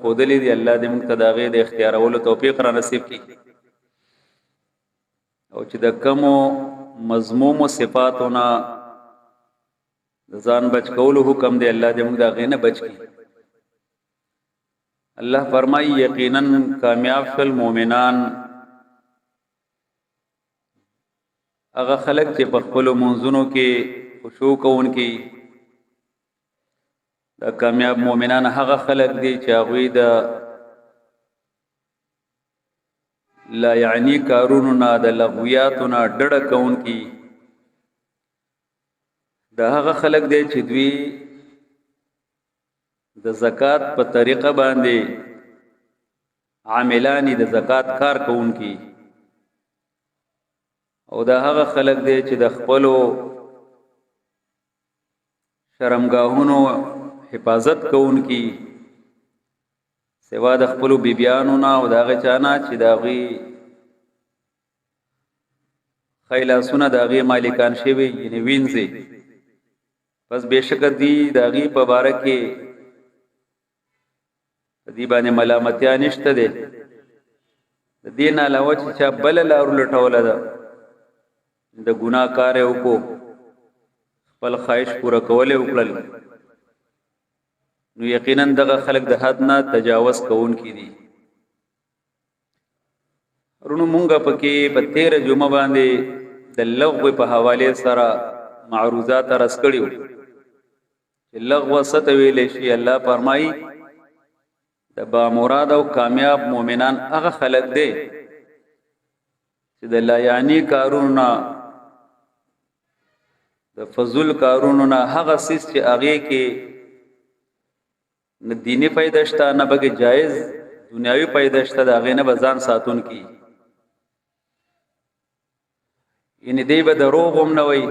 خودلې دي الله دې موږ ته د هغې د اختیارولو توفیق را نصیب کړي او چې د کمو مذمومو صفاتونه د ځان بچ کولو حکم دی الله دې موږ د هغې نه بچ کړي الله فرمایي یقینا کامیاب شول مؤمنان هغه خلک چې په خپلو منځونو کې خشوع کوونکي دا کامیاب مؤمنان هغه خلک دي چې هغوی د لا یعنی کارونو نه د لغویاتو نه ډډه کوونکي دا هغه خلک دی چې دوی د زکات په طریقه باندې عاملانی د زکات کار کوونکي او دا هغه خلک دی چې د خپلو شرمګاهونو حفاظت کوونکي سوا د خپلو بیبیانو نه او د هغې چا نه چې د هغوی ښی لاسونه د هغې مالکان شوي یعنې وینځي پس بېشکه دی د هغې په باره کې په دې باندې ملامتیا نشته دی د دې نه علاوه چې چا بله لار ولټوله ده د ګناه کار یې وکړو خپل خواهش پوره کول یې وکړل نو یقینا دغه خلک د حد نه تجاوز کوونکي دي ورونو مونږ پکې په تیره جمعه باندې د لغو په حوالې سره معروضات رس کړي وو چې لغو څه ته ویلی شي الله فرمایي د بامراد او کامیاب مؤمنان هغه خلک دی چې د لا یعنی کارونو نه د فضل کارونو نه هغه څیز چې هغې کې نه دینی فایده شته نه پکې جایز دنیاوي فایده شته د هغې نه به ځان ساتونکي یعنې دی به دروغ هم نه وایي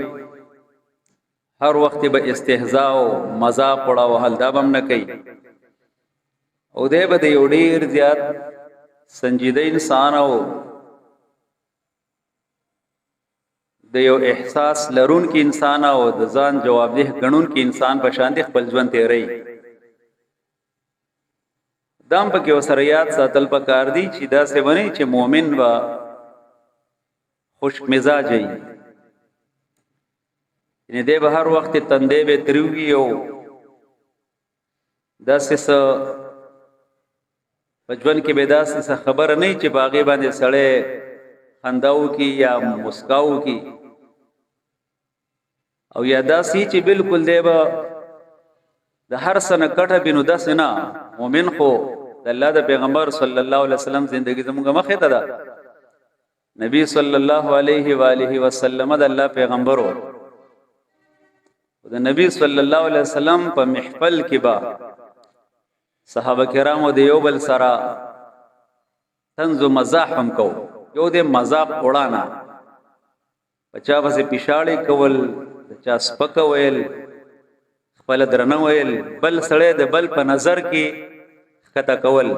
هر وخت به استهزا او مذاق وړه وهل دا به هم نه کوي او دی به د یو ډېر زیات سنجیده انسان او د یو احساس لرونکي انسان او د ځان جوابدeh ګڼونکي انسان په شان خپل ژوند تیروي دام پکې ورسره یاد ساتل پکار دي چې داسې ونی چې مؤمن به خوش مزاج وي یعنې دی به هر وخت تندی به تریو وي او داسې څه په ژوند کې به داسې څه خبره نه وي چې په هغې باندې سړی خندا وکړي یا مسکا وکړي او یا داسې چې بالکل دی به د هر څه نه کټه وي نو داسې نه مؤمن خو د الله د پیغمبر صلی الله علیه وسلم زندگی زموږ مخې ته ده نبی صلی الله علیه و آله وسلم د الله پیغمبر و د نبی صلی الله علیه وسلم په محفل کې با صحابه کرامو د یو بل سره طنز و مزاح هم کو یو د مذاق وړانا بچا پسې پیشاړې کول چا سپک ویل خپل درنه ویل بل سړی د بل په نظر کې کته کول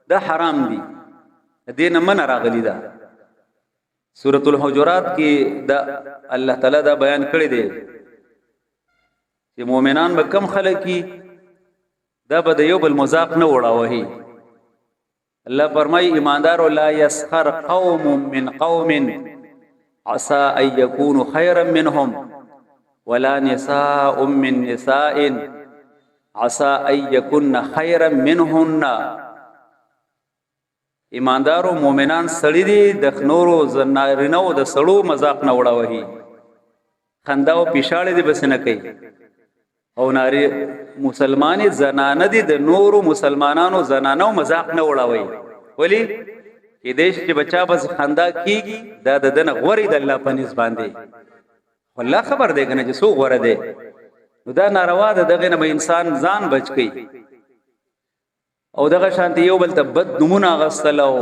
دا حرام دي دین من راغلی دا سورۃ الحجرات کې دا الله تعالی دا بیان کړی دی چې مؤمنان به کم خلک کی دا به د یو بل مذاق نه وړاوهي الله فرمای ایماندار لا یسخر قوم من قوم عسى ان يكونوا خيرا منهم ولا نساء من نساء عسى ان يكن خيرا منهن ایماندارو مؤمنان سړي دي د نورو زنارینو د سړو مذاق نه وړاوهي خندا او پیشاړې دي بس نه کوي او ناری مسلمانې زنانه دي د نورو مسلمانانو زنانو مذاق نه وړاوي ولی کې دیش چې بچا بس خندا کیږي دا د دنه غوري د الله په نس باندې والله خبر دی کنه چې سو غوړه دی نو دا ناروا ده دغه نه انسان ځان بچ کی او دغه شانتی یو بل ته بد نمونه غسل او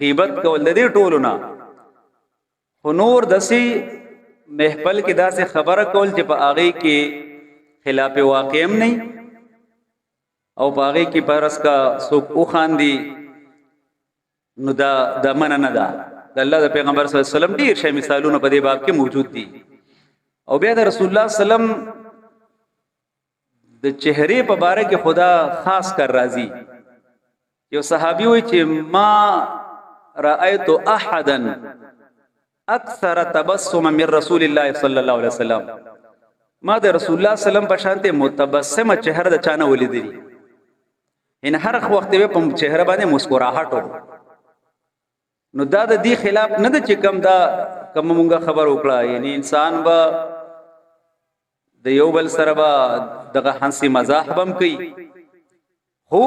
غیبت کول د دې ټولو نه خو نور دسی محفل کې داسې خبره کول چې په هغه کې خلاف واقع هم نه او په هغه کې پرس کا سوق او خاندي نو دا من نه ده د الله د پیغمبر صلی الله علیه وسلم ډیر شی مثالونه په دې باب کې موجود دي او بیا د رسول الله صلی الله علیه وسلم د چهره په باره کې خدا خاص کر راضي یو صحابي وی چې ما رأيت احدا اکثر تبسما من رسول الله صلی الله علیه وسلم ما د رسول الله سلام په شانته متبسمه چهره د چانه ولیدلی ان هر وخت په چهره باندې مسکراهټ نو دا د دې خلاف نه د چې کم دا کم مونږه خبر وکړه یعنی انسان با د یو بل سره با دغه هنسي مزاح بم کوي هو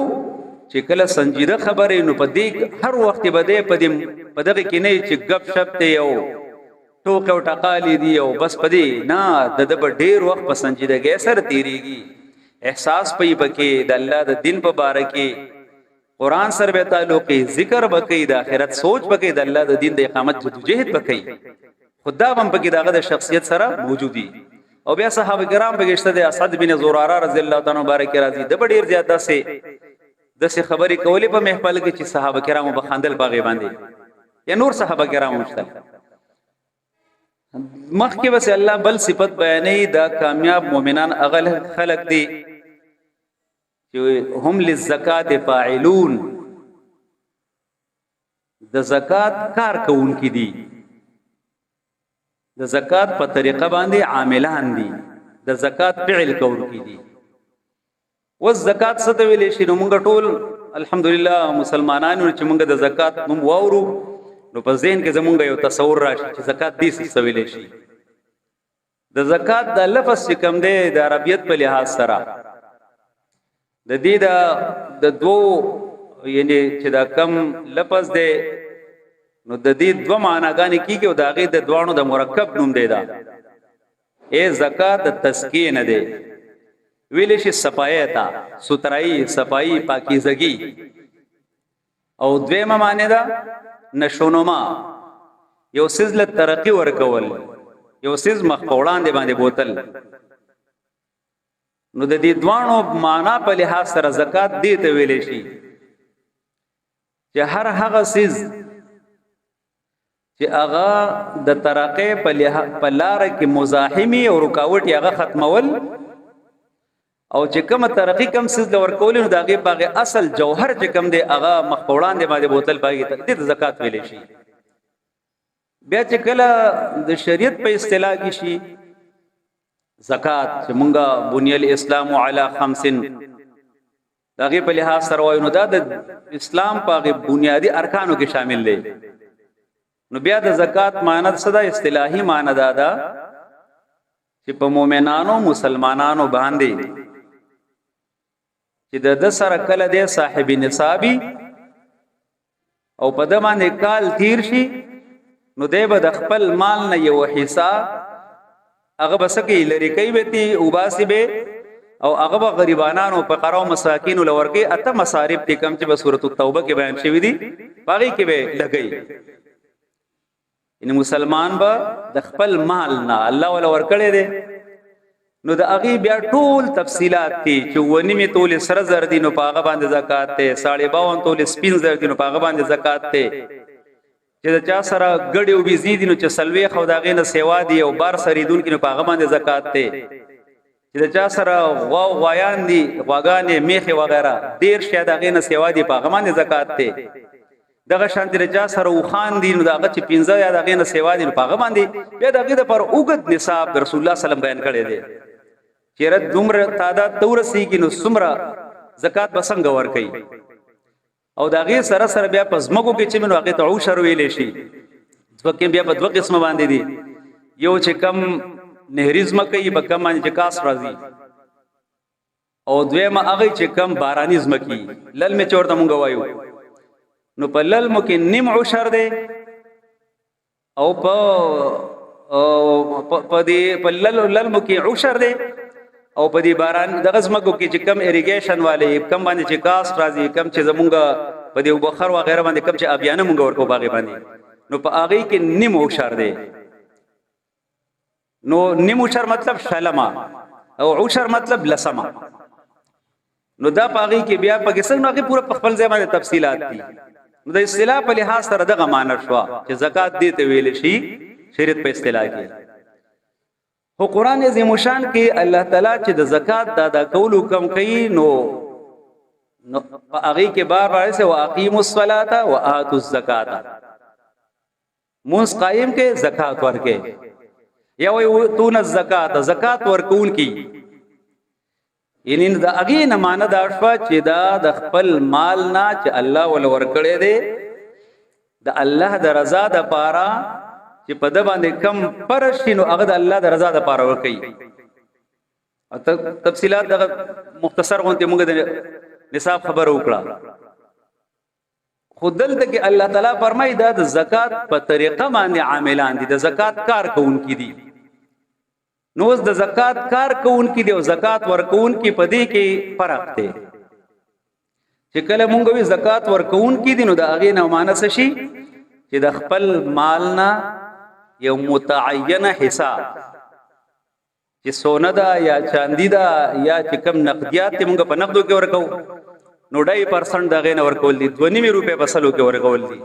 چې کله سنجیده خبره نو په دې هر وخت بده په دغه کې نه چې غب شپ ته یو ټوک او ټقالی دی او بس پدې نه د ډېر وخت په سنجیدګۍ سره تیریږي احساس پي پکې د الله د دین په باره کې قران سره به تعلق ذکر بکې د آخرت سوچ بکې د الله د دین د اقامت جدوجہد بکې خدا هم پکې دغه د شخصیت سره موجودي او بیا صحابه کرام په گشته د اسعد بن زراره رضی الله تعالی مبارک راضي د ډېر زیاته سه د څه خبرې کولې په محفل کې چې صحابه کرامو بخندل باغې باندې یا نور صحابه کرامو مشتل مخکې بس الله بل صفت بیانې دا کامیاب مؤمنان اغل خلق دي چې هم للزکات فاعلون د زکات کار کوونکي دي د زکات په طریقه باندې عاملان دي د زکات فعل کوونکي دي والزکات څه ته ویل شي نو موږ ټول الحمدلله مسلمانانو چې موږ د زکات نوم واورو نو په ذهن کې زمونږ یو تصور راشي چې زکات دې څه ویل شي د زکات د لفظ چې کوم دی د عربیت په لحاظ سره د دې د دوه یعنی چې دا کم لفظ دی نو د دې دوه معناګانې کیږي او د هغه د دوانو د مرکب نوم دی دا ای زکات د تزکیه نه دی ویل شي صفایه تا سترای صفائی پاکیزگی او دویمه معنی دا نشونما یو سیز له ترقی ورکول یو سیز مخ پوړان دی باندې بوتل نو د دې دوانو معنا په لحاظ سره زکات دی ته ویل شي چې هر هغه سیز چې هغه د ترقی په لار کې مزاحمي او رکاوټ هغه ختمول او چې کوم ترقی کم سیز لور کول نو داغه باغه اصل جوهر چې کم دی هغه مخوړان دی باندې بوتل باغی تقدیر زکات ویلې شي بیا چې کله د شریعت په اصطلاح کې شي زکات چې مونږه بنی الاسلام علی 5 داغه په لحاظ سره وایو نو دا د اسلام په بنیادی ارکانو کې شامل دی نو بیا د زکات معنی صدا اصطلاحي معنی دا چې په مؤمنانو مسلمانانو باندې چې د سره کله د صاحب نصابي او په د باندې کال تیر شي نو دی به د خپل مال نه یو حصہ هغه بسکه لری کوي وتی او باسي به او هغه غریبانو په قراو مساکین لورګي اته مصارف دي کم چې په سورۃ التوبه کې بیان شوی دي باقي کې به لګي ان مسلمان به د خپل مال نه الله ولا ورکړي دي نو د اغي بیا ټول تفصيلات دي چې ونی می تول سر زر دي نو پاغه باندې زکات ته 52 تول سپین زر دي نو پاغه باندې زکات ته چې د چا سره غړي او بيزي دي نو چې سلوي خو داغې نه سیوا دي او بار سریدون کې نو پاغه باندې زکات ته چې د چا سره غوایان دي غواګانې میخه وغیرہ ډیر شه داغې نه سیوا دي پاغه باندې زکات ته دغه شانتی رجا سره وخان دي نو دغه چې 15 یا دغه نه سیوا دي پاغه باندې بیا دغه پر اوګد نصاب رسول الله صلی الله علیه وسلم بیان کړی دی چیرې دومره تعداد تورسی کې نو سمره زکات بسنګ ور کوي او دغه سره سره بیا پزمکو کې چې منو هغه ته عشر ویلې شي ځکه بیا په دوه قسم باندې دي یو چې کم نهریزم کوي په کم باندې کاس راځي او دویمه هغه چې کم بارانیزم کوي لل می چورته مونږ وایو نو په لل مو کې نیم عشر دی او په دې په لل مو کې عشر دی او په دې باران د غزمکو کې چې کم اریګیشن والے کم باندې چې کاست راځي کم چې زمونږه په دې وبخر و غیره باندې کم چې ابيانه مونږ ورکو باغې باندې نو په هغه کې نیم عشر دی نو نیم عشر مطلب شلما او عشر مطلب لسما نو دا پاغي کې بیا په کیسه نو هغه پوره خپل ځای باندې تفصيلات دي نو د اصطلاح په لحاظ سره دغه معنی شو چې زکات دې ته ویل شي شریعت په اصطلاح کې خو قران عظیم شان کې الله تعالی چې د زکات د ادا کولو کم کوي نو نو هغه کې بار بار سے واقیموا الصلاة وآتوا الزکاة، مونږ قائم کې زکات ورکې، یا وی تون الزکات زکات ورکول کی، یعنی دا هغه نه معنی دا شوا چې دا د خپل مال نه چې الله ول ورکړې دی د الله د رضا د پاره چې په د باندې کم پرشینو هغه د الله د رضا د پاره ورکړي. تفصيلات دغه مختصر غونته موږ د نصاب خبر وکړه. خودل ته کې الله تعالی فرمایي دا د زکات په طریقه باندې عاملان دي، د زکات کار کوونکي دي. نو د زکات کار کوونکي دي او زکات ورکوونکي په دې کې فرق دی. چې کله مونږ وی زکات ورکوونکي دي نو د هغه نه مانس شي چې د خپل مالنا یو متعینه حساب چې سونه دا یا چاندی دا یا چې کم نقدیات مونږ په نقدو کې ورکو نو 2% دغه نه ورکول دي 2.5 روپے بسلو کې ورکول دي.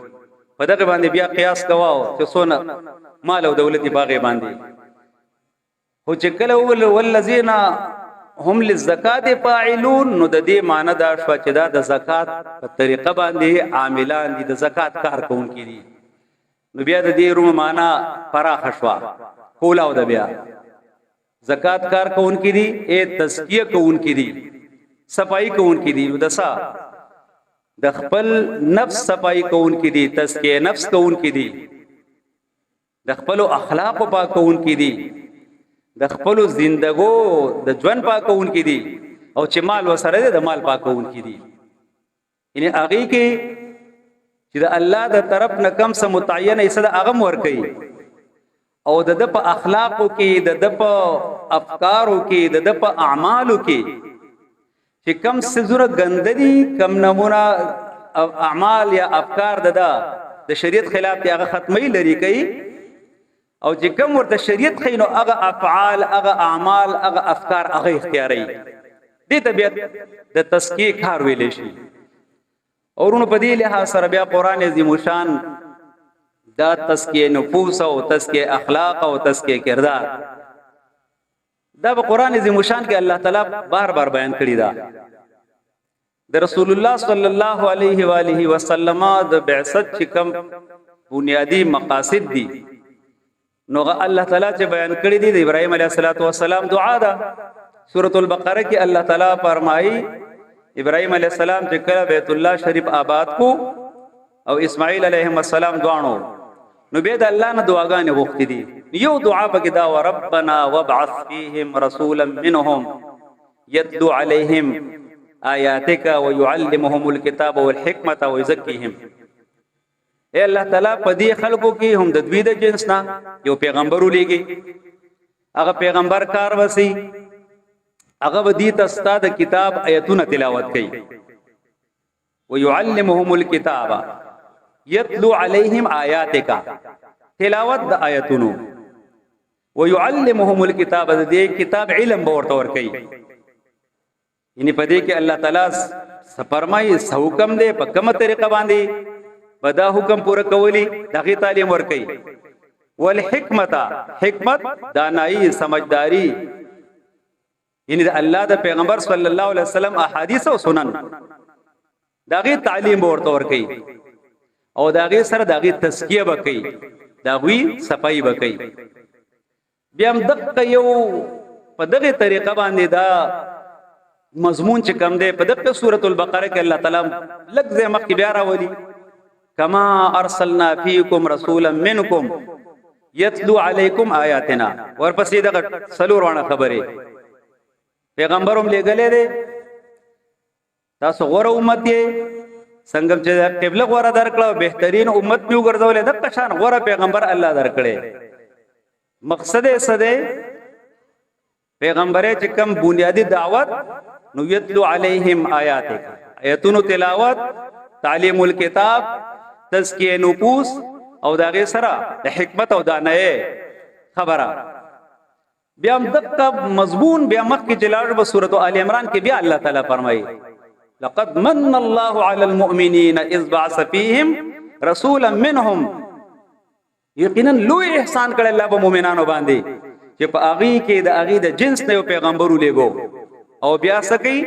په دغه باندې بیا قیاس کواو چې سونه مال او دولتي باغې باندې او چې کله ولذین هم للزکات فاعلون نو د دې معنی دا شو چې دا د زکات په طریقه باندې عاملان دي، د زکات کار کوونکي دي. نو بیا د دې روم معنی فراخ شوا کولاو د بیا زکات کار کوونکي دي، اے تزکیه کوونکي دي، صفائی کوونکي دي، دسا د خپل نفس صفائی کوونکي دي، تزکیه نفس کوونکي دي، د خپل اخلاق پاک کوونکي دي، د خپل زندګو د ژوند پاکونکي دي، او چې مال وسره د مال پاکونکي دي. یعنی هغه کې چې د الله د طرف نه کم څه متعینه یې صدا هغه ور کوي او د په اخلاقو کې د په افکارو کې د په اعمالو کې چې کم څه زره ګنددي کم نمونه اعمال یا افکار د شریعت خلاف دي هغه ختمي لري کوي، او چې کوم ورته شریعت خینو هغه افعال هغه اعمال هغه افکار هغه اختیاري دي. طبيعت د تزکیه کار ویل شي. اورونو په دې له سره بیا قران عظیم شان دا تزکیه نفوس او تزکیه اخلاق او تزکیه کردار دا په قران عظیم شان کې الله تعالی بار بار بیان کړی دا. د رسول الله صلی الله علیه و آله وسلم د بعثت چې کوم بنیادی مقاصد دي نو الله تعالی چې بیان کړی دي د ابراهیم علیه السلام دعا ده. سورۃ البقره کې الله تعالی فرمایي ابراهیم علیه السلام چې کله بیت الله شریف آباد کو او اسماعیل علیه السلام دوانو نو به د الله نه دعاګانې وغوښتې دي. یو دعا پکې دا وربنا وابعث فیهم رسولا منهم يتلو عليهم آیاتک ويعلمهم الكتاب والحکمة ويزکیهم. اے الله تعالی په دې خلکو کې هم د دوی د جنس نه یو پیغمبر ولېږي، هغه پیغمبر کار وسی هغه ودی تستا د کتاب آیتونه تلاوت کوي. ويعلمهم الكتاب يتلو عليهم آیاتک تلاوت د آیتونو، ويعلمهم الكتاب دې کتاب علم ورته ور کوي. یعنی په دې کې الله تعالی فرمایي حکم دې په کومه طریقه باندې بدا حکم پورا کولی دغه تعلیم ور کوي. والحکمت حکمت دانائی سمجھداری یعنی الله د پیغمبر صلی الله علیه وسلم احادیث او سنن دغه تعلیم ورته ور کوي او دغه سره دغه تزکیه وکړي، دغه صفائی وکړي. بیا هم دغه یو په دغه طریقه باندې دا مضمون چې کوم دی په دغه سورۃ البقره کې الله تعالی لږ مخ کې بیا راولي کما ارسلنا فیکم رسولا منکم یتلو علیکم آیاتنا. ورپسې دغه سلورونه خبره پیغمبروم لګلې ده تاسو غوړه امت یې څنګه چې قبله غوړه درکړه بهترین امت پیو ګرځولې د قشان غوړه پیغمبر الله درکړي. مقصد یې څه دی؟ پیغمبره چې کوم بنیادی دعوت نو یتلو علیہم آیاتک آیتونو تلاوت تعلیم الکتاب تزکیه نفوس او دغه سره د حکمت او دانایه خبره. بیا هم دغه مضمون بیا مخکې جلاله په سورۃ آل عمران کې بیا الله تعالی فرمایي لقد من الله على المؤمنين اذ بعث فيهم رسولا منهم. یقینا لوی احسان کړی الله په مؤمنانو باندې چې په هغه کې د هغه د جنس نه یو پیغمبر ولېګو او بیا سکی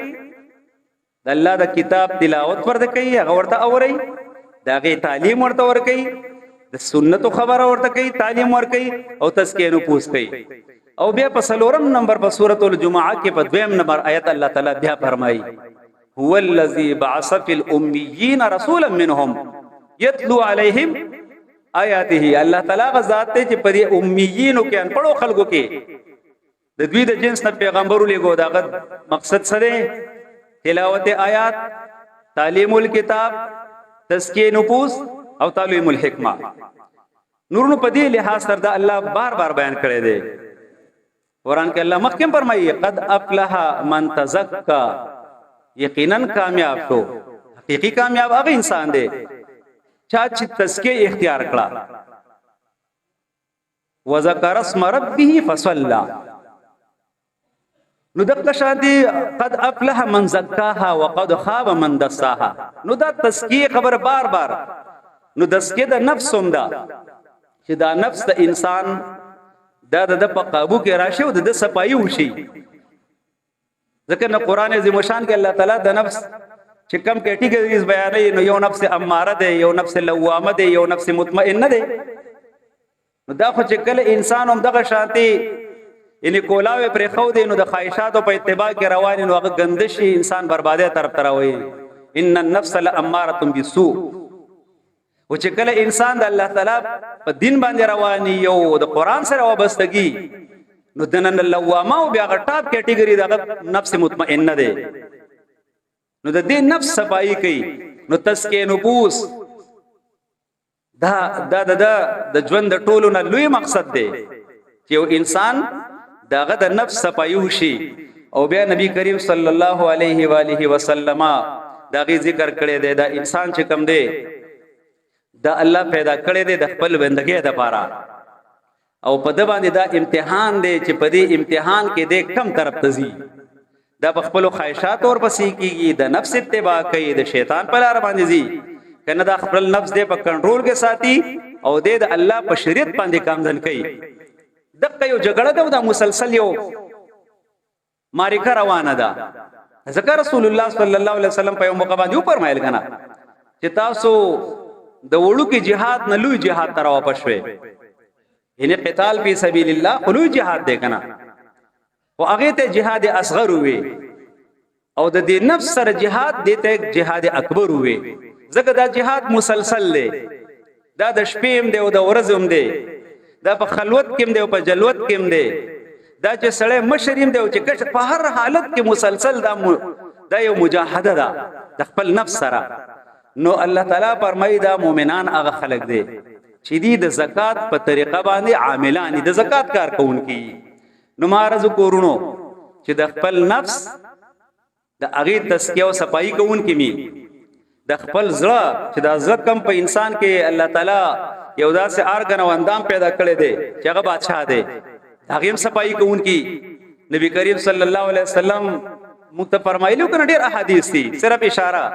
د الله د کتاب تلاوت ورته کوي، هغه ورته اوري، دا غي تعلیم ورته ور کوي، د سنتو خبره ورته کوي، تعلیم ور کوي او تزکیه نفوس کوي. او بیا په 4 نمبر په سورۃ الجمعه کې په 2 نمبر آیت الله تعالی بیا فرمایي هو الذی بعث فی الامیین رسولا منهم یتلو علیہم آیاته. الله تعالی غزاد ته چې په امیینو کې انپړو خلکو کې د دوی د جنس نه پیغمبر لګو. دا مقصد سره تلاوت آیات، تعلیم الکتاب، تزکیه نفوس او تعلیم الحکمه. نورونو په دې لحاظ سره دا الله بار بار بیان کړی دی. قرآن کې الله مخکې فرمایي قد افلح من تزکا، یقینا کامیاب شو، حقیقی کامیاب هغه انسان دی چا چې تزکیه اختیار کړه. وذکر اسم ربه فصلى. نو دغه شانتي قد افلح من زکاها وقد خاب من دساها. نو دا تزکیه خبر بار بار. نو تزکیه د نفس هم دا چې دا نفس د انسان دا د په قابو کې راشي او د صفایي وشي. ځکه نو قران عظیم شان کې الله تعالی د نفس چې کم کیټیګریز بیانې، نو یو نفس اماره ده، یو نفس لوامه ده، یو نفس مطمئنه ده. نو دا خو چې کله انسان هم دغه شانتي یعنی کولاوي پر خو دي، نو د خواهشاتو په اتباع کې روان، نو هغه ګندشي انسان بربادي طرف تراوي. ان النفس لاماره بالسوء. او چې کله انسان د الله تعالی په دین باندې رواني یو د قران سره وابستګي، نو دنن لوامه او بیا غټاب کیټیګری د نفس مطمئنه ده. نو د دې نفس صفائی کوي. نو تزکیه نفوس دا د ژوند د ټولو نه لوی مقصد دی چې یو انسان داغه د نفس صفائی وشي. او بیا نبی کریم صلی الله علیه و آله وسلم داغه ذکر کړی دی دا انسان چې کم دی دا الله پیدا کړی دی د خپل بندګۍ لپاره، او په د باندې دا امتحان دی چې په دې امتحان کې د کم طرف تزي. دا په خپل خواهشات اور پسې کیږي، د نفس اتباع کوي، د شیطان په لار باندې زی کنه دا خپل نفس دې په کنټرول کې ساتي او د الله په شریعت باندې کامدن کوي. دغه یو جګړه ده، دا مسلسل یو معرکه روانه ده. ذکر رسول الله صلی الله علیه وسلم په یو موقع باندې فرمایل کنه چې تاسو د وړو کې jihad نه لوی jihad تر واپس شوي، یعنی قتال فی سبیل الله خلوی jihad دی کنه، او هغه ته jihad اصغر وي، او د دې نفس سره jihad دته jihad اکبر وي. ځکه دا jihad مسلسل دی، دا د شپې هم دی او د ورځې هم دی، دا په خلوت کې دی او په جلوت کې دی، دا چې سړی مشریم دی او چې کښ په هر حالت کې مسلسل دا یو مجاهده ده د خپل نفس سره. نو الله تعالی فرمایي دا مؤمنان هغه خلق دي چې دی د زکات په طریقه باندې عاملان دي، د زکات کار کوونکي. نو مارز کورونو چې د خپل نفس د هغه تزکیه او صفائی کوونکي می د خپل زړه چې د عزت کم په انسان کې الله تعالی یو داسې ارګن او اندام پیدا کړی دی چې هغه بادشاہ دی، هغه هم صفائی کوونکي. نبی کریم صلی الله علیه وسلم موږ ته فرمایلو کنه ډیر احادیث دي، صرف اشاره.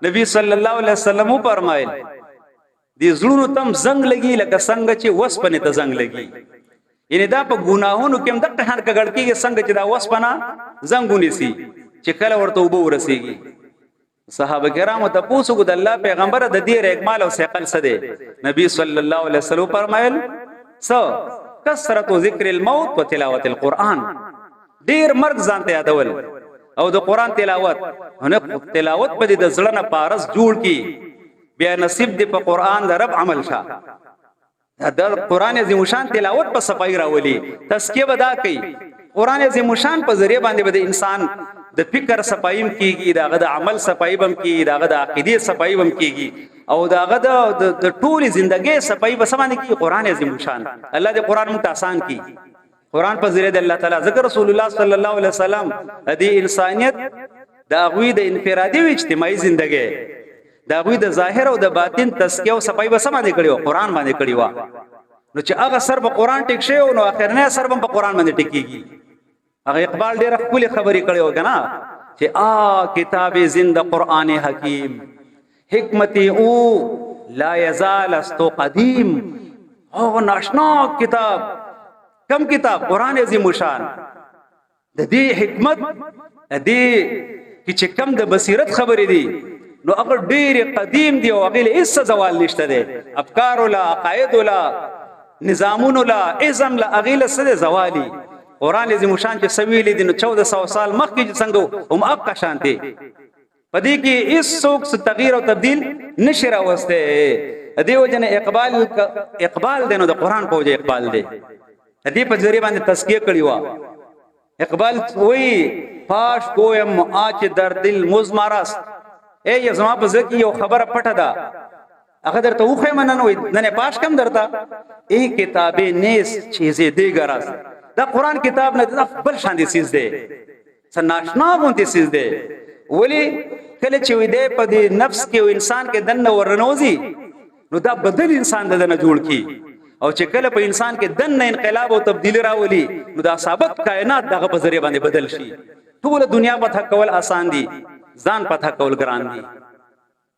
نبی صلی الله علیه وسلم فرمایل دي زړونو تم زنګ لګي لکه څنګه چې وسپنه ته زنګ لګي، یعنی دا په ګناهونو کې هم د قهر کګړ کېږي څنګه چې دا وسپنه زنګونی سي چې کله ورته وبو ورسیږي. صحابه کرامو ته پوښتنه د الله پیغمبر د دې اکمال او ثقل څه دی؟ نبی صلی الله علیه وسلم فرمایل کثرت ذکر الموت و تلاوت القرآن، ډیر مرګ ځانته یادول او د قرآن تلاوت. هنه تلاوت په دې د زړه نه پارس جوړ کی، بیا نصیب دې په قرآن د رب عمل شه. دا قرآن عظیم شان تلاوت په صفای راولي، تزکیه ودا کوي. قرآن عظیم شان په ذریعہ باندې به انسان د فکر صفایم کیږي، داغه د عمل صفایم کیږي، داغه د عقیده صفایم کیږي، او داغه د ټول ژوندۍ صفای به سمانه کیږي. قرآن عظیم شان الله دې قرآن مت آسان کی. قرآن په ذریعہ د الله تعالی ذکر رسول الله صلی الله علیه وسلم د انسانیت د غوی د انفرادي او اجتماعي ژوندۍ د غوی د ظاهر او د باطن تزکیه او صفای به سمانه کړیو، قرآن باندې کړیو. نو چې هغه سر په قرآن ټیک شي او نو اخرنه سر په قرآن باندې ټیکيږي. هغه اقبال ډېر خپل خبرې کړیو کنه چې کتاب زنده قرآن حکیم حکمتی او لا یزال است قدیم. او ناشنا کتاب، کم کتاب قرآن عظیم شان، د دې حکمت د دې کې چې کم د بصیرت خبرې دي نو هغه ډېر قدیم دی او هغه له هیڅ زوال نشته دی افکار ولا عقاید ولا نظامون ولا ازم لا هغه له څه زوالي قران عظیم شان چې سویل دي نو 1400 سال مخکې څنګه هم اق شانتي پدې کې هیڅ څوک تغییر او تبديل نشي راوسته دیو جن اقبال دینو د قران په وجه اقبال دی دې په ذریعہ باندې تزکیه کړی و اقبال وی پاش کویم آچ در دل مزمارست اے یہ زما په ځکه یو خبره پټه ده هغه درته وخه مننه وي نه پاش کم درته ای کتابه نیس چیزې دی ګراس دا قران کتاب نه بل شان دي سیز دی سناشنا غونتی سیز دی ولی کله چې وي دی په دې نفس کې انسان کې دنه ورنوزي نو دا بدل انسان دنه جوړ کی او چې کله په انسان کې دنه انقلاب او تبدیلی راولي نو دا ثابت کائنات دغه په ذریعہ باندې بدل شي ټول دنیا په کول آسان دي ځان په کول ګران دي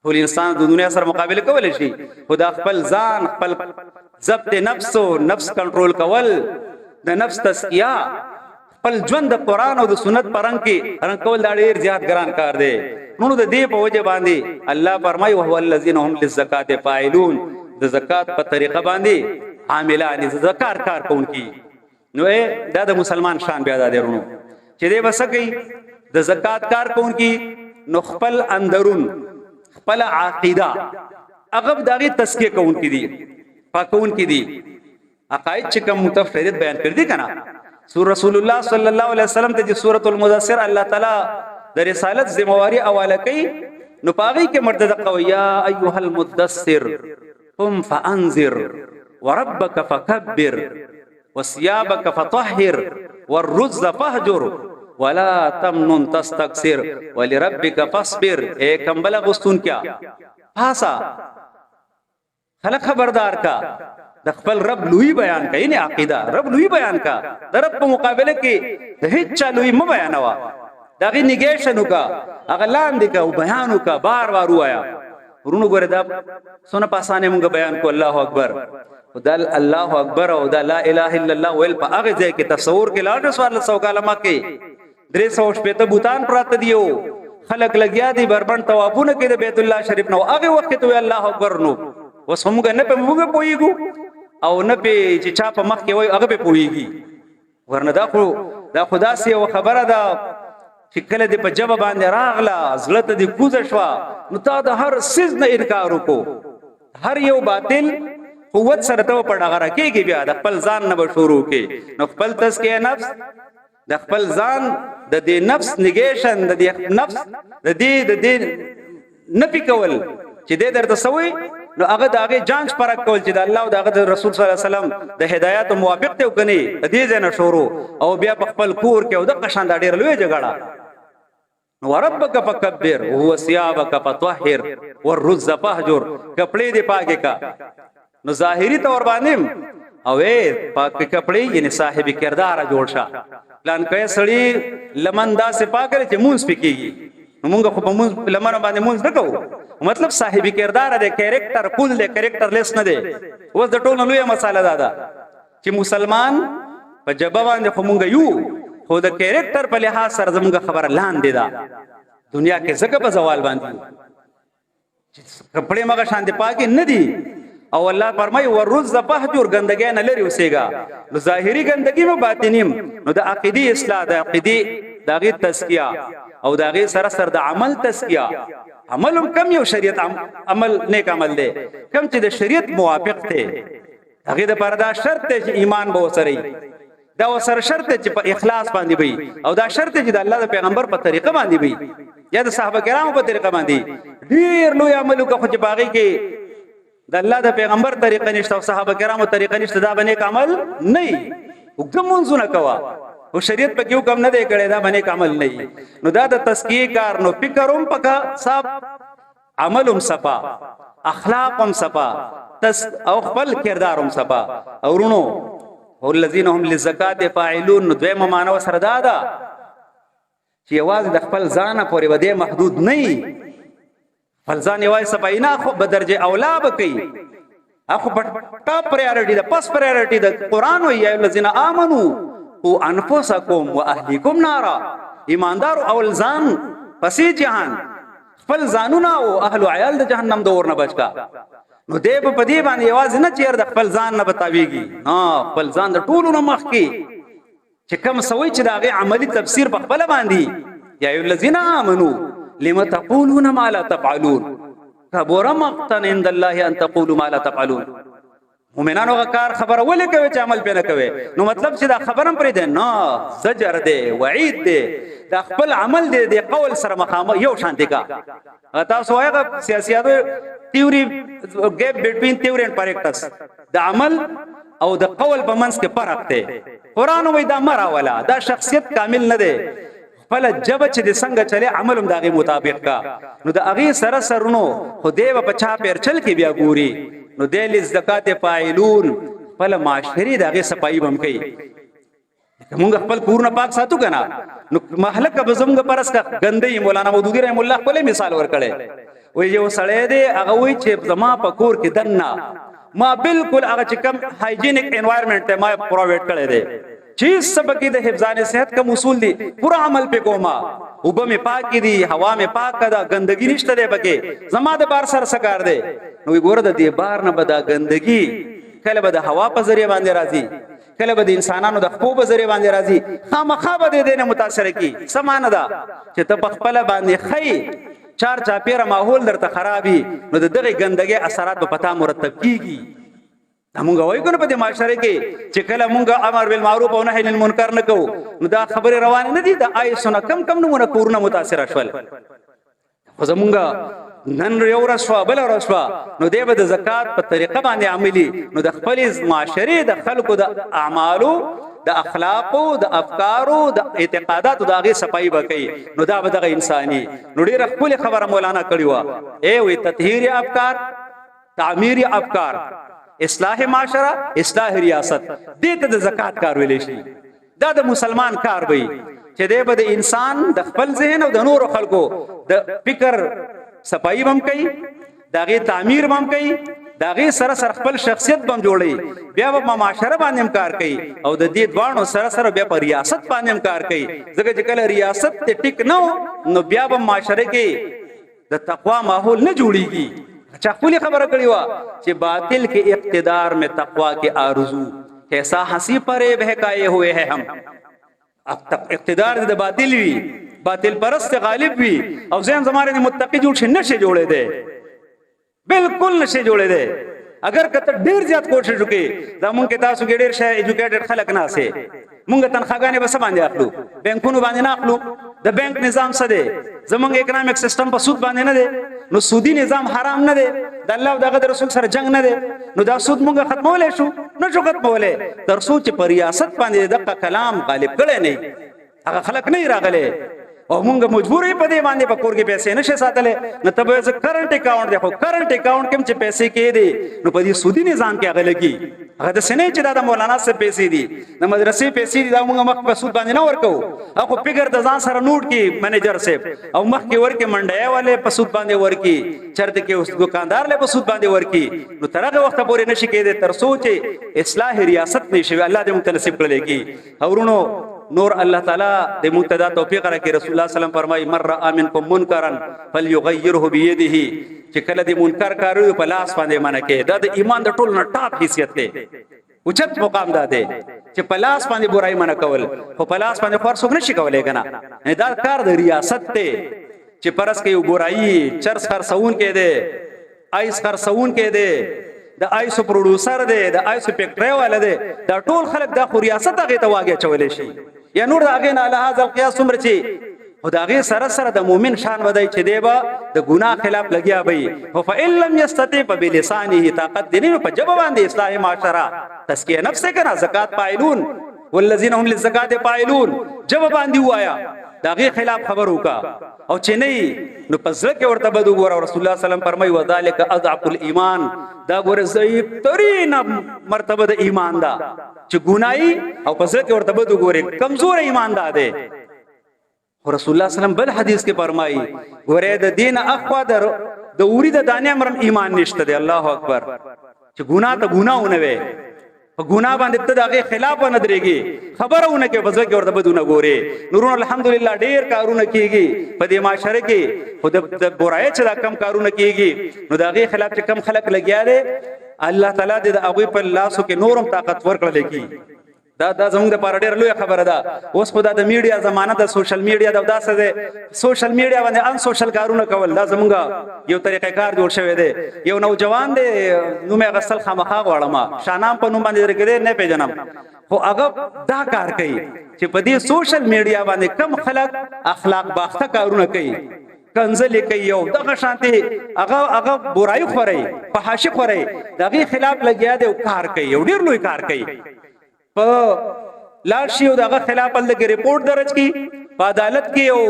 ټول انسان د دنیا سره مقابله کول شي خدا خپل ځان خپل ضبط نفس او نفس کنټرول کول د نفس تزکیه خپل ژوند د قران او د سنت پرنګ کې رنګ کول دا ډیر زیات ګران کار دی نو د دې په وجه باندې الله فرمایي او هو الذين هم للزکات فاعلون د زکات په طریقه باندې عاملان زکات کار کوونکی نو دا د مسلمان شان بیا د درونو چې دې وسکي د زکات کار کوونکی نو خپل اندرون خپل عقیده هغه دغه تزکیه کوونکی دي پاکونکی دي عقاید چې کوم متفرد بیان کړ دي کنه سور رسول الله صلی الله علیه وسلم ته سورۃ المدثر الله تعالی د رسالت ذمہواری حواله کوي نو پاغي کې مرتد قویا ایها المدثر قم فانذر وربك فكبر وثيابك فطهر والرز فاهجر ولا تمنن تستكثر ولربك فاصبر اے کمبل غستون کیا پاسا خلق خبردار کا د خپل رب لوی بیان کین نه عقیده رب لوی بیان کا د رب په مقابله کې د هیڅ چالوی م بیانوا دغه نیګیشن کا اغلان دي کا بیان کا بار بار وایا ورونو ګره دا سونه پاسانه موږ بیان کو الله اکبر ودل الله اکبر او دا لا اله الا الله ول په هغه ځای کې تصور کې لاړ سوال سو کلمه کې 300 شپته بوتان پراته دیو خلق لګیا دي بربند توافونه کې د بیت الله شریف نو هغه وخت ته الله اکبر نو وسمګه نه په موږ پويګو او نه په چې چا په مخ کې وای هغه په پويږي ورنه دا خدا سي او خبره ده چې کله دې په جواب باندې راغلا زلت دې کوزه شوا نو تا د هر سیز نه انکار وکړو هر یو باطل قوت سره ته پړه غره کېږي بیا د خپل ځان نه شروع کې نو خپل تزکیه نفس د خپل ځان د دې نفس نیګیشن د دې نفس د دې نپی کول چې دې درته سوي نو هغه دغه جانچ پرک کول چې د الله او د رسول صلی الله علیه وسلم د هدایت موافق ته وکني دې ځنه شروع او بیا په خپل کور کې او د قشان د ډیر لوی جګړه وربک فکبر هو ثيابک فطهر والرز فهجر کپڑے دې پاکه کا نو ظاهری تور باندې او پاک کپڑے یعنی صاحب کردار جوړ شه پلان کوي سړی لمندا سے پاکره چې مونږ پکېږي موږ خو په مونږ لمن باندې مونږ نکو مطلب صاحب کردار دی کریکٹر کول دی کریکٹر لیس نه دی اوس د ټولو لوی مساله ده چې مسلمان په جبه باندې خو مونږ یو خو د کریکٹر په لحاظ سره زموږ خبره لاندې ده دنیا کې زګه په زوال باندې کپڑے مګه شان دي پاکي نه دي او الله فرمای ورز فهجر گندګي نه لري وسېګا نو ظاهري گندګي مو باطنیم نو د عقيدي اصلاح د عقيدي داغي تزکیه او داغي سره سره د عمل تزکیه عملم کم یو شریعت عمل نیک عمل دی کم چې د شریعت موافق ته هغه د پردا شرط ته چې ایمان به وسري دا وسره شرط چې په اخلاص باندې وي او دا شرط چې د الله د پیغمبر په طریقه باندې وي یا د صحابه کرامو په طریقه باندې ډیر لوی عملو کو چې باغی کې د الله د پیغمبر طریقه نشته او صحابه کرامو طریقه نشته دا باندې عمل نه وګم منځونه کوا او شریعت په کیو کم نه دی کړی دا باندې عمل نه نو دا د تزکیه کار نو فکروم پکا صاحب عملم صفا اخلاقم صفا او خپل کردارم صفا او رونو والذین هم للزکات فاعلون دویمه معنی سره دا چې आवाज د خپل ځان پورې ودی محدود نه فلزان یوای سپاینا خو بدرجه اولا بکی اخو ټاپ پرایورټی د پس پرایورټی د قران وی یا الذین آمنو او انفسکم واهلیکم نارا ایماندار اول ځان پسې جهان خپل ځانونه او اهل عیال د جهنم د اور نه بچ کا. نو دې په دې باندې یوازې نه چیر د خپل ځان نه بتاویږي، نه خپل ځان د ټولو نه مخ کې چې کوم سوي چې دا غي عملی تفسیر په خپل باندې یا ایو الذین آمنو لم تقولون ما لا تفعلون کبر مقتا عند الله ان تقولوا ما لا تفعلون. مومنانو کار خبره ولې کوي چې عمل پې نه کوي؟ نو مطلب چې دا خبرم پرې ده نه، زجر ده، وعید ده، دا خپل عمل دی د قول سره مخامخ یو شانتی کا. تاسو هغه سیاسياتو تیوري گیپ بټوین تیوري اند پریکټس د عمل او د قول په منځ کې فرق دی. قران وای دا مرا ولا دا شخصیت کامل نه دی، خپل جب چې د څنګه چلے عمل هم دغه مطابق کا. نو د اغه سره سرونو خدای په چا پیر چل کې بیا ګوري. نو د زکات فاعلون خپل معاشري دغه صفائی بم کوي. موږ خپل کورونه پاک ساتو کنه. نو محلک به زموږ پرس کا غندې مولانا مودودی رحم الله خپل مثال ورکړي. وای یو سړی دی هغه وای چې زما په کور کې دنه ما بالکل هغه چې کم هایجینیک انوایرنمنت ته ما پرووایډ کړی دی چې سبق د حفظان صحت کوم اصول دي پورا عمل په کوما. وب می پاک دي، هوا می پاک ده، ګندګي نشته ده پکې. زما د بار سر سکار ده. نو ګوره د دې بار نه بدا ګندګي کله به د هوا په ذریعہ باندې راځي، کله به د انسانانو د خپل په ذریعہ باندې راځي. خامخا به دې نه متاثر کی. سمانه ده چې ته په خپل باندې خی چار چاپیره ماحول درته خرابي، نو د دغه ګندګي اثرات په پتا مرتب کیږي. همغه وای کنه په دې معاشره کې چې کله مونږه امر بالمعروف او نهی عن المنکر نه کوو، نو دا خبره روانه نه دي. د آیسونه کم کم نمونه کورونه متاثر شول. خو زمونږه نن یو رسوا بل رسوا، نو دی به د زکات په طریقه باندې عملی. نو د خپل معاشره د خلکو د اعمالو د اخلاقو د افکارو د اعتقاداتو د هغه صفائی وکړي. نو دا به د انساني نو ډیره خپل خبره مولانا کړی و. ای وی تطهیر افکار، تعمیر افکار، اصلاح معاشره، اصلاح ریاست، دې ته د زکات کار ویل شي. دا د مسلمان کار وي چې دی به د انسان د خپل ذهن او د نور خلکو د فکر صفائی بم کوي، داغه تعمیر بم کوي، داغه سره سره خپل شخصیت بم جوړي. بیا په معاشره باندې کار کوي او د دې دوانو سره سره بیا په ریاست باندې کار کوي. ځکه چې کله ریاست ته ټیک نو بیا په معاشره کې د تقوا ماحول نه جوړيږي. چا خپل خبره کړی و چې باطل کے اقتدار میں تقوا کے آرزو کیسا ہنسی پرے بہکائے ہوئے ہیں ہم. اب تک اقتدار د باطل وی، باطل پرست غالب وی او ځین زماره متقی جوړ شي نشه جوړې ده، بالکل نشه جوړې ده. اگر کته ډیر زیات کوشش وکړي دا مونږ کې تاسو کې ډیر شای ایجوکیټډ خلک نه سي. مونږ تنخواګانې بس باندې اخلو، بانکونو باندې نه اخلو. د بانک نظام څه دی؟ زمونږ اکونومیک سیستم په سود باندې نه دی. نو سودی نظام حرام نه دی، د الله او د رسول سره جنگ نه دی. نو دا سود مونږ ختمولای شو نه شو ختمولای تر څو چې په ریاست باندې دغه کلام غالب کړي نه، هغه خلک نه راغلي او مونږ مجبورې په دې باندې په کور کې پیسې نشه ساتلې. نو تبه ز کرنٹ اکاؤنٹ دیکھو، کرنٹ اکاؤنٹ کې چې پیسې کې دي نو په دې سودی نظام کې هغه لګي. هغه د سنې چې دا د مولانا سره پیسې دي، د مدرسې پیسې دي، دا مونږ مخ په سود باندې نه ورکو. هغه فکر د ځان سره نوٹ کې منیجر صاحب او مخ کې ورکه منډیا والے په سود باندې ورکی، چرته کې اوس دکاندار له په سود باندې ورکی. نو ترغه وخت پورې نشي کېده تر سوچ اصلاح ریاست نشي. الله دې متناسب کړي کی اورونو نور الله تعالی د مقتدا توفیق راکړي. رسول الله صلی الله علیه وسلم فرمایي مر را منکم منکرا فليغيره بيده، چې کله دې منکر کارو په لاس باندې منع کې. دا د ایمان د ټول نه ټاپ حیثیت دی، اوچت مقام ده چې په لاس باندې برای منع کول، خو په لاس باندې خور څوک نشي کولای کنه. دا کار د ریاست دی چې پرس کې یو برای چرس خرڅون کې دی، آیس خرڅون کې دی، د آیسو پروډوسر دی، د آیسو فیکټری والا دی. دا ټول خلک د ریاست هغه ته واګه چولې شي یا نور هغه نه له هاذ القياس عمر چې خدای سره سره د مؤمن شان ودای چې دی با د ګناه خلاف لګیا وي. او فإن لم يستطيع بلسانه طاقت دینه په جواب باندې اصلاح معاشره تزکیه نفس کنا زکات پایلون والذین هم للزکات پایلون جواب باندې وایا داغه خلاف خبر وکا او چې نه نو پسله کې ورته بدو ګور. رسول الله صلی الله علیه وسلم فرمایي وذالک اضعف الايمان، دا ګور ضعیف ترین مرتبه د ایمان دا چې ګناي او پسله کې ورته بدو ګور کمزور ایمان دا ده. رسول الله صلی الله علیه وسلم بل حدیث کې فرمایي ګوره د دین اخوا د اوري د دانې امر ایمان نشته دی. الله اکبر، چې ګناه ته ګناونه وي په ګناه باندې ته دغه خلاف نه درېږي خبرونه کې وځي کې ورته بدونه ګوري نورون الحمدلله ډیر کارونه کیږي په دې معاشره کې خود د برای چې دا کم کارونه کیږي نو دغه خلاف چې کم خلق لګیا دي الله تعالی دې هغه په لاسو کې نورم طاقت ورکړل کی دا زموږ د پاره ډېر لوی خبره ده اوس خو د میډیا زمانہ د سوشل میډیا د داسه ده سوشل میډیا باندې ان سوشل کارونه کول دا زموږ یو طریقې کار جوړ شوی دی یو نوجوان دی نو مې غسل خامخا غواړم شانام په نوم باندې درکې نه پیژنم خو هغه دا کار کوي چې په دې سوشل میډیا باندې کم خلک اخلاق باخته کارونه کوي کنزلی کوي یو دغه شانتي هغه برای خوري فحاشي خوري دغه خلاف لګیا دی او کار کوي یو ډېر لوی کار کوي په لاشي او دغه خلاف لګي ریپورت درج کی په عدالت کې او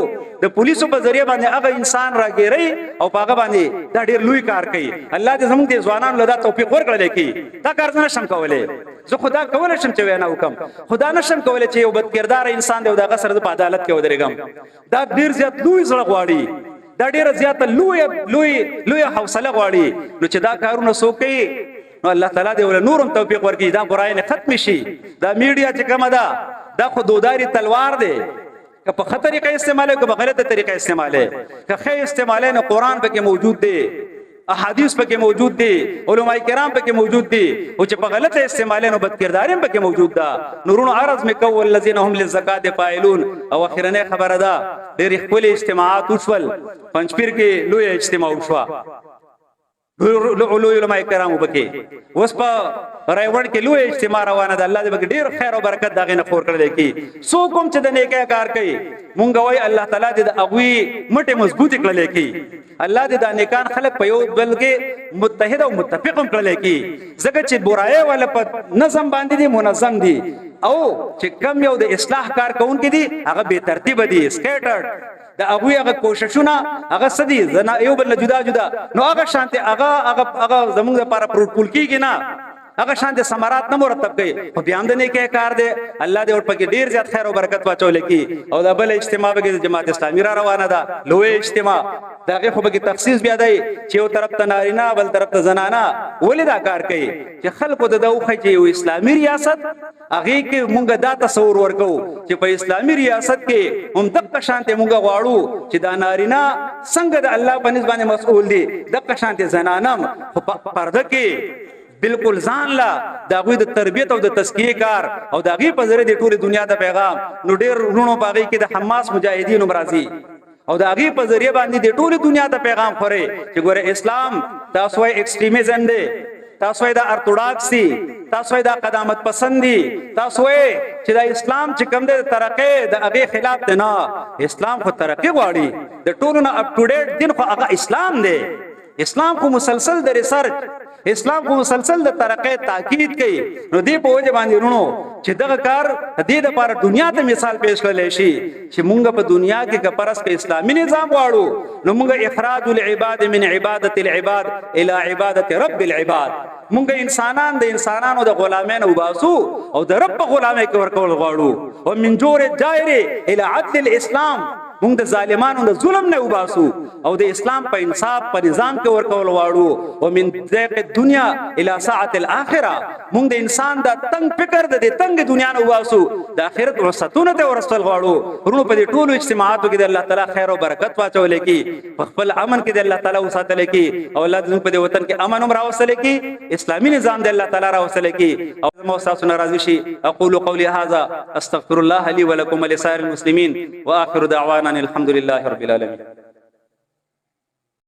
د پولیسو په ذریعہ باندې هغه انسان راګيري او هغه باندې دا ډېر لوی کار کوي الله دې زموږ د ځوانانو له توفیق ورکړي کی دا کار نه شم کولای زه خدا کولای شم چې وینا وکم خدا نشم کولای چې یو بد کردار انسان دی او دغه سره په عدالت کې ودرېګم دا ډېر زیات لوی زړه غواړي دا ډېر زیات لوی حوصله غواړي نو چې دا کارونه سوکي نو الله تعالی دې ول نورم توفیق ورکړي دا برای نه ختم شي دا میډیا چې کومه ده دا خو دوداري تلوار دی که په خطرې کې استعماله که په غلطه طریقه استعماله که خې استعماله نه قران پکې موجود دی احادیث پکې موجود دي علماء کرام پکې موجود دي او چې په غلطه استعماله نو بد کرداریم پکې موجود ده نورونو عرض مکو الذين هم للزکات فاعلون او اخرنه خبره ده ډېر خپل اجتماعات وشول پنځپیر کې لوی اجتماع وشو لوی علماء کرام وبکې اوس په رایوړ کې لوی اجتماع روانه ده الله دې بګ ډیر خیر او برکت دغه نه خور کړل کی سو کوم چې د نیکه کار کوي مونږ وای الله تعالی دې د اغوی مټه مضبوط کړل کی الله دې د نیکان خلق په یو بل کې متحد او متفق کړل کی زګه چې برایه ولا په نظم باندې دي منظم دي او چې کم یو د اصلاح کار کوونکې دي هغه به ترتیب دي سکیټرډ دا هغه هغه کوششونه هغه سدي زنا یو بل جدا جدا نو هغه شانته هغه زموږ لپاره پروتکول کیږي نه هغه شانته ثمرات نه مرتب کړي په بیان دنه کې کار دی الله دې ور پکې ډیر زیات خیر او برکت واچول کی او دا بل اجتماع به جماعت اسلامي را روانه ده لوی اجتماع داغه خو به تخصیص بیا دی چې یو طرف ته نارینه بل طرف ته زنانه ولې دا کار کوي چې خلکو د دوخه چې یو اسلامي ریاست هغه کې مونږ دا تصور ورکو چې په اسلامي ریاست کې هم دغه شانته مونږ غواړو چې دا نارینه څنګه د الله په نسبت مسؤل دي دغه شانته زنانم پرده کې بالکل ځان لا دغه د تربیت او د تزکیه کار او دغه په ذریعہ د ټول دنیا ته پیغام نو ډیر ورونو باغی کې د حماس مجاهدین مرضی او دغه په ذریعہ باندې د ټول دنیا ته پیغام خوري چې ګوره اسلام تاسو یې ایکستریمیزم دی تاسو یې د ارتوډاکسي تاسو یې د قدامت پسندي تاسو یې چې د اسلام چې کوم د ترقه د هغه خلاف دی نه اسلام خو ترقه غواړي د ټولو نه اپ ټو ډیټ دین خو هغه اسلام دی اسلام کو مسلسل د ریسرچ اسلام کو مسلسل د ترقه تاکید کوي نو دی په وجه باندې ورونو چې دغه کار د دې لپاره دنیا ته مثال پیش کړل شي چې مونږ په دنیا کې کپرس کې اسلامي نظام واړو نو مونږ اخراج العباد من عبادت العباد الى عبادت رب العباد مونږ انسانان د انسانانو د غلامانو وباسو او د رب غلامه کې ورکول غواړو او من جور الجائر الى عدل الاسلام مونږ د ظالمانو د ظلم نه وباسو او د اسلام په انصاف په نظام کې ورکول واړو او من ذیق الدنيا الى ساعه الاخره مونږ د انسان د تنگ فکر د تنگ دنیا نه وباسو د اخرت وسطونه ته ورسول غواړو ورونو په دې ټولو اجتماعاتو کې د الله تعالی خیر او برکت واچول کی په خپل امن کې د الله تعالی وساتل کی او الله دې په دې وطن کې امن هم راوصل کی اسلامي نظام د الله تعالی راوصل کی او مو تاسو ناراضي شي اقول قولي هذا استغفر الله لي ولكم ولسائر المسلمين واخر دعوانا الحمد لله رب العالمين